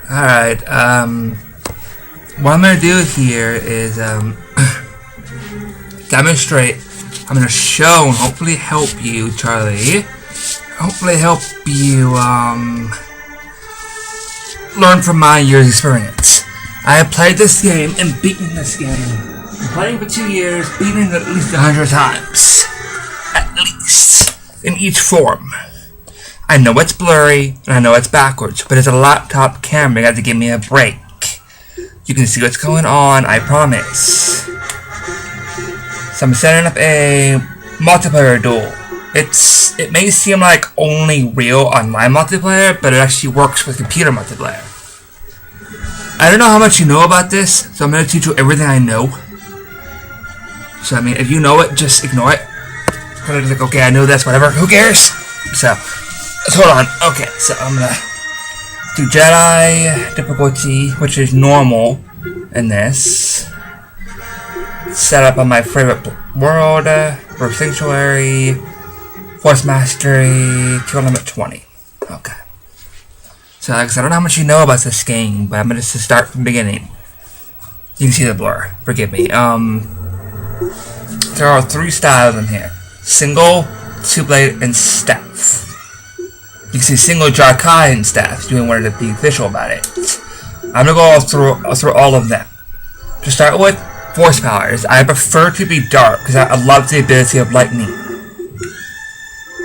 Alright, what I'm gonna do here is, demonstrate. I'm gonna show and hopefully help you, Charlie. Hopefully help you, learn from my year's experience. I have played this game and beaten this game. I'm playing for 2 years, beaten it at least 100 times. At least. In each form. I know it's blurry, and I know it's backwards, but it's a laptop camera. You have to give me a break. You can see what's going on, I promise. So I'm setting up a multiplayer duel. It may seem like only real online multiplayer, but it actually works with computer multiplayer. I don't know how much you know about this, so I'm going to teach you everything I know. So I mean, if you know it, just ignore it. Kind of like, okay, I know this, whatever, who cares? So hold on. Okay, so I'm gonna do Jedi difficulty, which is normal in this. Set up on my favorite world, Rogue Sanctuary, Force Mastery, kill limit 20. Okay. So like I said, I don't know how much you know about this game, but I'm gonna just start from the beginning. You can see the blur. Forgive me. There are 3 styles in here: single, 2-blade, and staff. You can see single Jarkai and staff, doing wanted to be official about it. I'm gonna go through all of them. To start with, force powers. I prefer to be dark because I love the ability of lightning.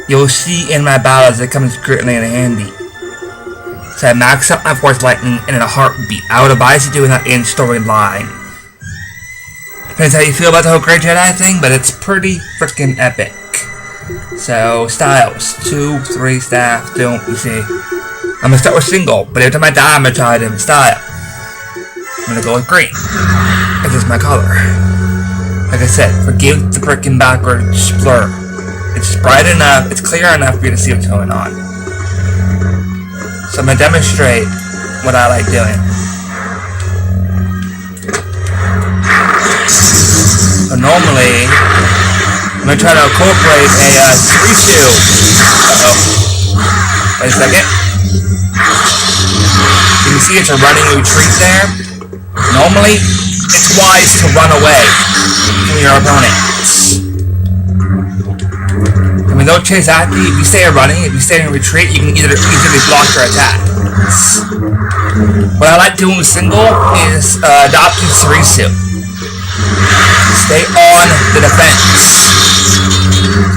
You'll see in my battles it comes greatly in handy. So I max up my force lightning and in a heartbeat. I would advise you doing that in storyline. Depends how you feel about the whole Great Jedi thing, but it's pretty freaking epic. So, styles. 2, 3, staff, don't, you see. I'm gonna start with single, but every time I die, I'm gonna try a different style. I'm gonna go with green. This is my color. Like I said, forgive the freaking backwards blur. It's bright enough, it's clear enough for you to see what's going on. So I'm gonna demonstrate what I like doing. So normally, I'm gonna try to incorporate a 3-2. Uh-oh. Wait a second. You can see it's a running retreat there. Normally, it's wise to run away from your opponents. I mean, they'll chase after you. If you stay running, if you stay in retreat, you can easily block your attacks. What I like doing with single is adopting 3-2. Stay on the defense.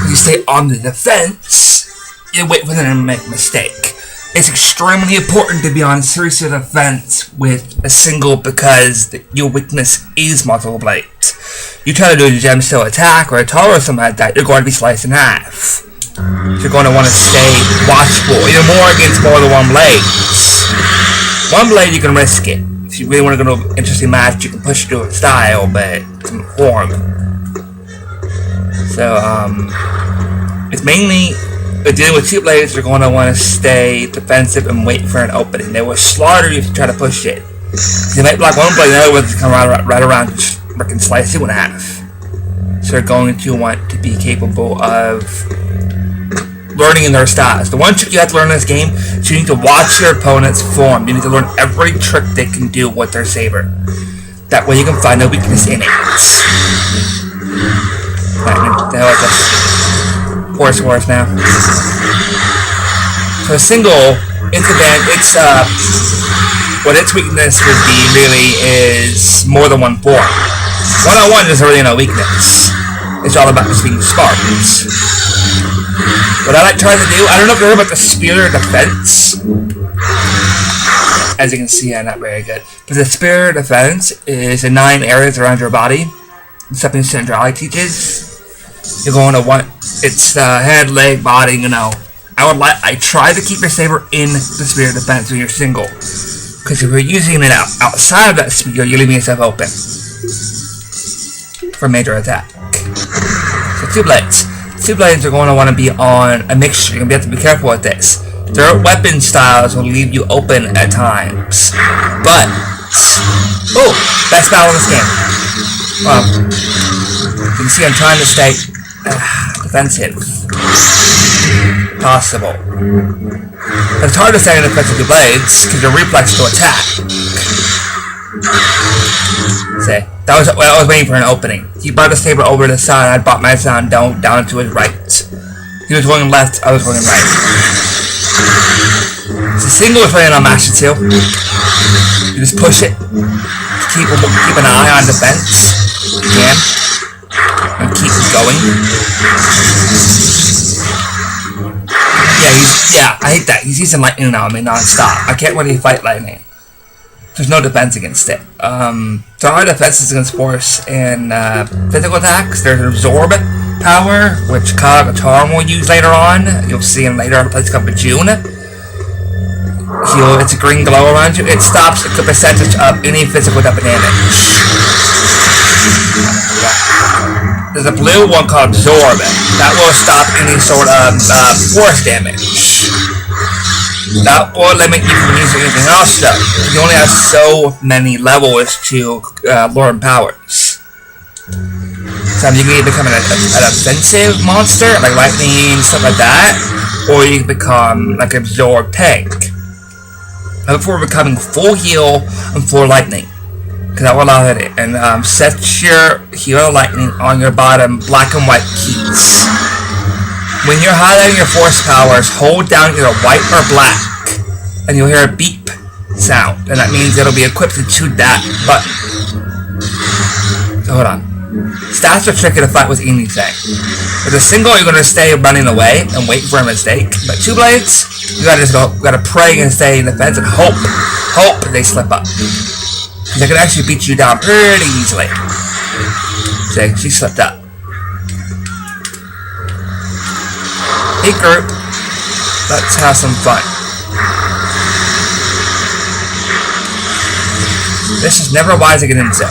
If you stay on the defense, you wait for them to make a mistake. It's extremely important to be on serious defense with a single because your weakness is multiple blades. You try to do a gemstone attack or a tower or something like that, you're going to be sliced in half. You're going to want to stay watchful, even more against more than one blade. One blade you can risk it. If you really want to go to an interesting match, you can push through a style, but it's in form. So, it's mainly dealing with 2 blades. You're going to want to stay defensive and wait for an opening. They will slaughter you if you try to push it. You might block one blade, the other one's come right around and just freaking slice you in half. So you're going to want to be capable of learning in their styles. The one trick you have to learn in this game is you need to watch your opponent's form. You need to learn every trick they can do with their saber. That way you can find no weakness in it. The hell is this? Force Wars now. So single, what its weakness would be really is more than one form. One-on-one is really no weakness. It's all about just being smart. What I like trying to do, I don't know if you heard about the Spear Defense. As you can see, I'm not very good. But the Spear Defense is in 9 areas around your body. It's something Centrality teaches. You're going to want its head, leg, body, you know. I try to keep your saber in the Spear Defense when you're single. Because if you're using it outside of that spear, you're leaving yourself open for major attack. So 2 blades. 2 blades are going to want to be on a mixture. You're going to have to be careful with this. Their weapon styles will leave you open at times. But, best battle in this game. Well, you can see I'm trying to stay defensive possible. It's hard to stay in defensive with blades because your reflex to attack. See, that was I was waiting for an opening. He brought the saber over to the side, I brought my sound down to his right. He was going left, I was going right. So single is playing on Master 2. You just push it. Keep an eye on defense. You can. And keep going. Yeah, I hate that. He's using lightning now, non-stop. I can't really fight lightning. There's no defense against it. There are defenses against force and physical attacks. There's absorb power, which Katarm will use later on. You'll see him later on a place called June. It's a green glow around you. It stops the percentage of any physical damage. There's a blue one called Absorb. That will stop any sort of force damage. That will limit you from using anything else though. You only have so many levels to learn powers. So you can either become an offensive monster, like lightning, stuff like that, or you can become like an absorb tank. Before becoming full heal and full lightning. Because that will allow it. And set your heal lightning on your bottom black and white keys. When you're highlighting your force powers, hold down either white or black. And you'll hear a beep sound. And that means it'll be equipped to that button. So hold on. Stats are tricky to fight with anything. With a single, you're going to stay running away and wait for a mistake. But two blades, you gotta pray and stay in defense and hope they slip up. Because they can actually beat you down pretty easily. See, she slipped up. Hey group, let's have some fun. This is never wise to get into.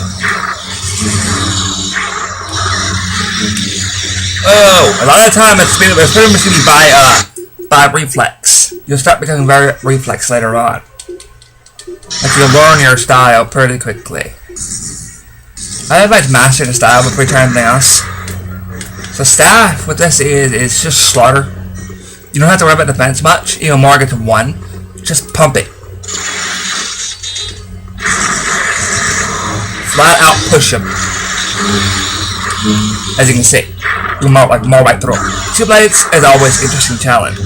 Oh, a lot of the time it's pretty much going to be by reflex. You'll start becoming very reflex later on. Like you'll learn your style pretty quickly. I advise mastering the style before you try anything else. So staff, what this is just slaughter. You don't have to worry about defense much. You'll more get to 1. Just pump it. Flat out push him. As you can see. More right through. Two blades is always an interesting challenge.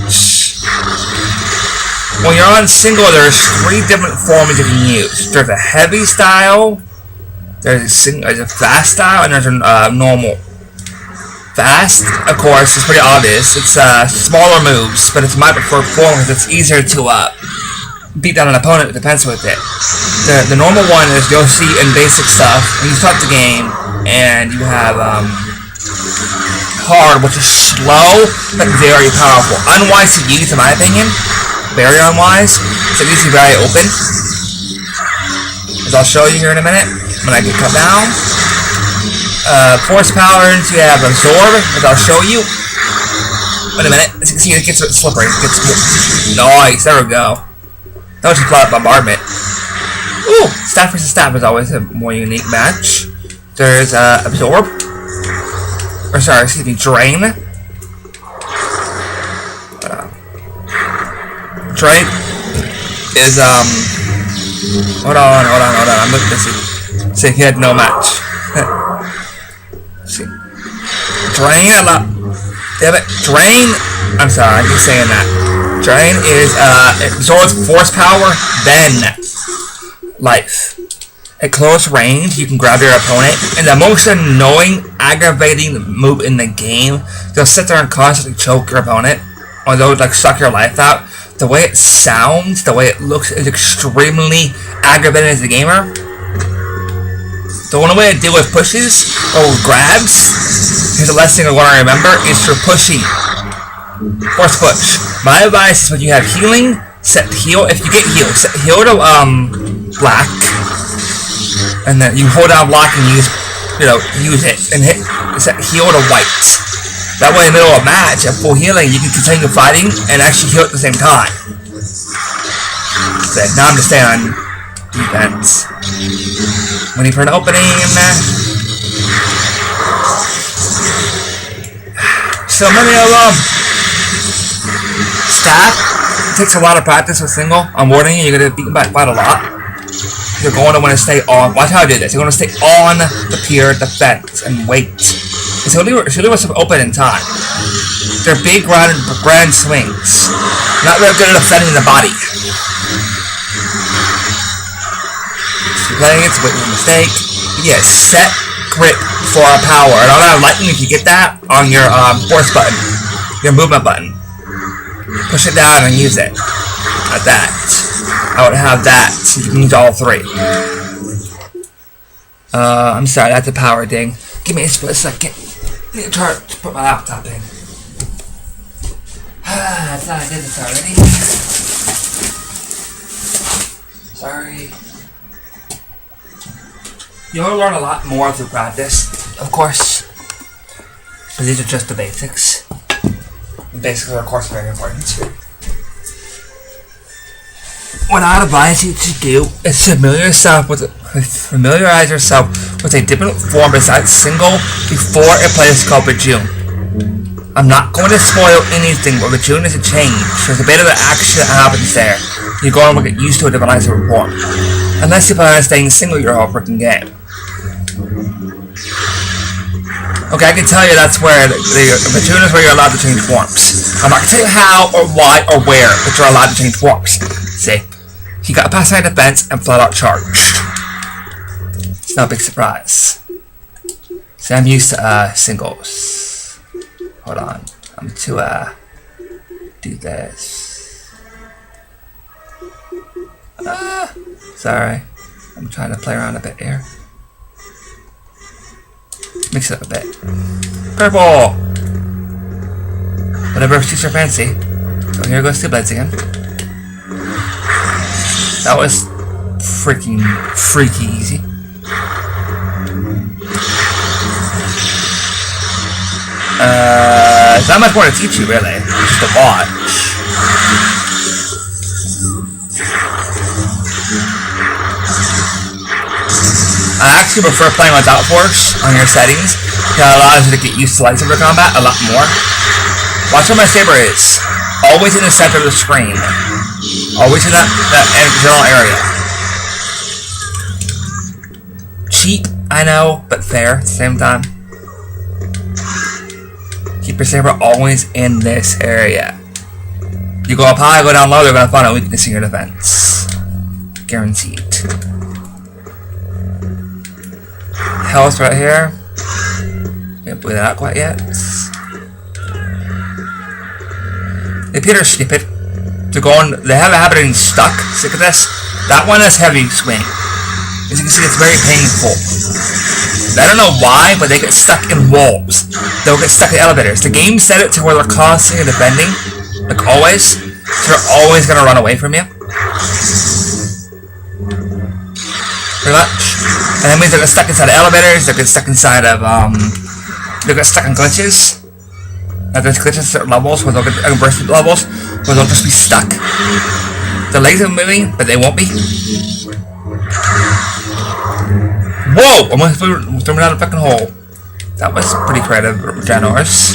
When you're on single, there's 3 different forms you can use. There's a heavy style, there's a fast style, and there's a normal. Fast, of course, is pretty obvious. It's smaller moves, but it's my preferred form because it's easier to beat down an opponent with defense with it. The normal one is you'll see in basic stuff when you start the game, and you have hard, which is slow but very powerful. Unwise to use, in my opinion. Very unwise. So it needs to be very open. As I'll show you here in a minute when I get cut down. Force powers, you have Absorb, as I'll show you. Wait a minute. As you can see, it gets a bit slippery. It gets nice. There we go. That was just flat bombardment. Ooh! Staff versus staff is always a more unique match. There's Absorb. Or sorry, excuse me, Drain. Drain is, hold on, I'm looking to see. See, he had no match. See. Drain a lot. Damn it. Drain, I'm sorry, I keep saying that. Drain is, it absorbs force power, then life. At close range, you can grab your opponent, and the most annoying, aggravating move in the game, they'll sit there and constantly choke your opponent, or they'll like suck your life out. The way it sounds, the way it looks is extremely aggravating as a gamer. The only way to deal with pushes or grabs, here's the last thing I want to remember, is for pushing. Force push. My advice is when you have healing, set heal, if you get heal, set heal to black. And then you hold down block and use it and set heal to white. That way in the middle of a match, at full healing, you can continue fighting and actually heal at the same time. So now I'm just staying on defense. Waiting for an opening. so many of them. Staff. It takes a lot of practice with single. I'm warning you, you're gonna beat by quite a lot. You're going to want to stay on. Watch how I do this. You're going to stay on the pier defense and wait. So leave us open in time. They're big grand swings. Not real good at defending the body. Playing it's a mistake. Yeah, set grip for a power. And all that lightning, if you get that on your force button, your movement button, push it down and use it. Like that. I would have that, so you can use all three. I'm sorry, that's a power ding. Give me a split second. I need to try to put my laptop in. I thought I did this already. Sorry. You'll learn a lot more through practice, of course. But these are just the basics. The basics are, of course, very important. What I'd advise you to do is familiarize yourself with a different form besides single before it plays called Bejune. I'm not going to spoil anything, but Bejune is a change. There's a bit of an action that happens there. You're going to get used to a different item form. Unless you plan on staying single your whole freaking game. Okay, I can tell you that's where the Bejune is where you're allowed to change forms. I'm not going to tell you how or why or where, but you're allowed to change forms. See? He got past my defense and flat out charged. It's no big surprise. See, I'm used to singles. Hold on. I'm to do this. Sorry. I'm trying to play around a bit here. Mix it up a bit. Purple! Whatever suits your fancy. So here goes two blades again. That was freaky easy. There's not much more to teach you, really. Just to watch. I actually prefer playing without force on your settings. That allows you to get used to lightsaber combat a lot more. Watch where my saber is. Always in the center of the screen. Always in that general area. Cheap, I know, but fair at the same time. Keep your saber always in this area. You go up high, go down low, they're going to find a weakness in your defense. Guaranteed. Health right here. Can't bleed that out quite yet. They appear stupid. They have a habit of getting stuck. Sick of this. That one is heavy swing. As you can see, it's very painful. I don't know why, but they get stuck in walls. They'll get stuck in elevators. The game set it to where they're constantly defending, like always. So they're always gonna run away from you. Pretty much. And that means they get stuck inside of elevators. They get stuck inside of they get stuck in glitches. There's glitches at certain levels where they'll get burst levels where they'll just be stuck. The legs are moving, but they won't be. Whoa! Almost threw me down a fucking hole. That was pretty creative, Janos.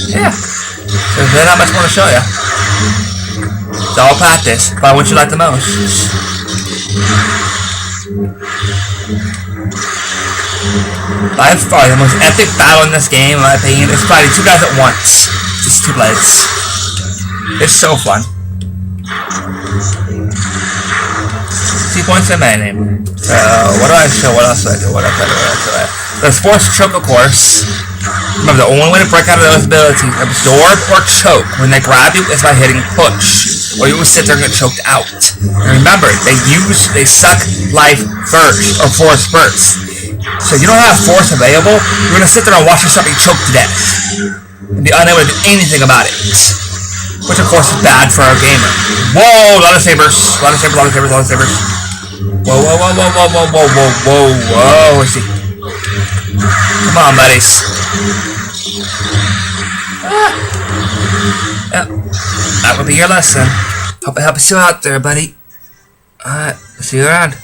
Yeah. There's not much more to show you. It's all practice. Probably what you like the most. By far, the most epic battle in this game, in my opinion, is fighting two guys at once. Just two blades. It's so fun. 2 points in my name. So, what do I show? What else do I do? What else do I do? There's force choke, of course. Remember, the only way to break out of those abilities, absorb or choke, when they grab you is by hitting push. Or you will sit there and get choked out. And remember, they suck life first, or force first. So if you don't have force available, you're going to sit there and watch yourself be choked to death. And be unable to do anything about it. Which of course is bad for a gamer. Whoa, a lot of sabers. A lot of sabers, a lot of sabers, a lot of sabers. Whoa, whoa, whoa, whoa, whoa, whoa, whoa, whoa, whoa, whoa, see. Come on, buddies. Yep. That would be your lesson. Hope it helps you out there, buddy. Alright, see you around.